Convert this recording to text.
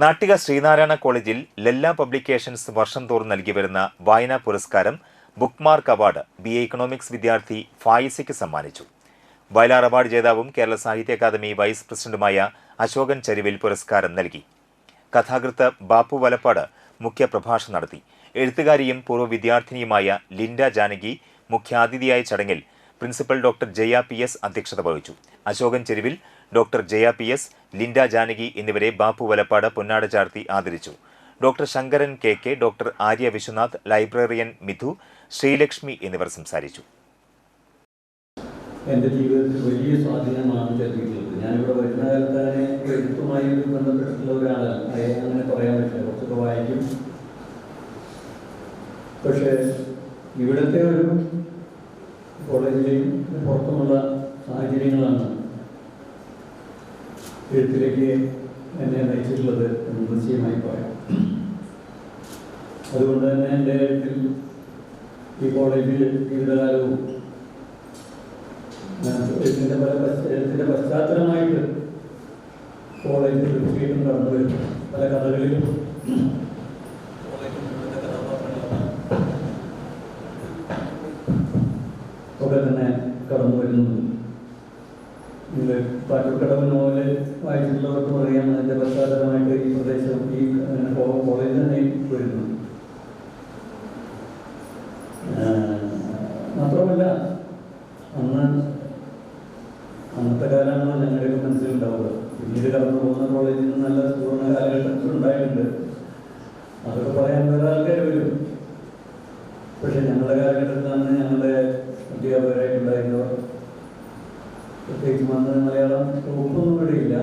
നാട്ടിക ശ്രീനാരായണ കോളേജിൽ ലെല്ല പബ്ലിക്കേഷൻസ് വർഷം തോറും നൽകി വരുന്ന വായനാ പുരസ്കാരം ബുക്ക്മാർക്ക് അവാർഡ് BA ഇക്കണോമിക്സ് വിദ്യാർത്ഥി ഫായിസയ്ക്ക് സമ്മാനിച്ചു. വയലാർ അവാർഡ് ജേതാവും കേരള സാഹിത്യ അക്കാദമി വൈസ് പ്രസിഡന്റുമായ അശോകൻ ചരുവിൽ പുരസ്കാരം നൽകി. കഥാകൃത്ത് ബാപ്പു വലപ്പാട് മുഖ്യ പ്രഭാഷണം നടത്തി. എഴുത്തുകാരിയും പൂർവ്വ വിദ്യാർത്ഥിനിയുമായ ലിൻഡ ജാനകി മുഖ്യാതിഥിയായ ചടങ്ങിൽ പ്രിൻസിപ്പൽ ഡോക്ടർ ജയ PS അധ്യക്ഷത വഹിച്ചു. Ashokan Cheruvil, doctor Jaya PS, Linda Janaki എന്നിവരെ ബാപ്പു വലപ്പാട് പൊന്നാട ചാർത്തി ആദരിച്ചു. Doctor Sankaran KK, doctor Arya Viswanath, librarian Mithu, Sreelakshmi എന്നിവർ സംസാരിച്ചു. എൻ്റെ ജീവിതത്തിൽ വലിയ സ്വാധീനമാണ് ചെലുത്തിയിട്ടുള്ളത്. ഞാനിവിടെ വരുന്ന കാലത്ത് തന്നെ എഴുത്തുമായി ബന്ധപ്പെട്ടിട്ടുള്ള ഒരാളാണ്. അങ്ങനെ പറയാൻ പറ്റില്ല. കുറച്ചൊക്കെ വായിക്കും. പക്ഷേ ഇവിടുത്തെ ഒരു കോളേജിലെയും പുറത്തുമുള്ള സാഹചര്യങ്ങളാണ് എഴുത്തിലേക്ക് എന്നെ നയിച്ചിട്ടുള്ളത് എന്ന് നിശ്ചയമായി പറയാം. അതുകൊണ്ട് തന്നെ എൻ്റെ എഴുത്തിൽ ഈ കോളേജിൽ ജീവിതകാലവും എഴുത്തിൻ്റെ പശ്ചാത്തലമായിട്ട് കോളേജിൽ തീർച്ചയായിട്ടും കടന്നു വരും. പല കഥകളിലും ഒക്കെ തന്നെ കടന്നു വരുന്നുണ്ട്. ഇത് പാറ്റൂർക്കടവ് നോവല് വായിച്ചിട്ടുള്ളവർക്കും അറിയാം. അതിൻ്റെ പശ്ചാത്തലമായിട്ട് ഈ പ്രദേശം ഈ കോളേജ് തന്നെ വരുന്നു. മാത്രമല്ല അന്നത്തെ കാലമാണ് ഞങ്ങളുടെ മനസ്സിലുണ്ടാവുക. പിന്നീട് കടന്നു പോകുന്ന കോളേജിൽ നിന്ന് നല്ല സുവർണ കാലഘട്ടത്തിൽ ഉണ്ടായിട്ടുണ്ട്. അതൊക്കെ പറയാൻ വേറെ ആൾക്കാർ വരും. പക്ഷെ ഞങ്ങളുടെ കാലഘട്ടത്തിലാണ് ഞങ്ങളുടെ അധ്യാപകരായിട്ടുണ്ടായിരുന്നവർ, പ്രത്യേകിച്ച് അന്ന് മലയാളം ഒന്നും ഇവിടെയില്ല.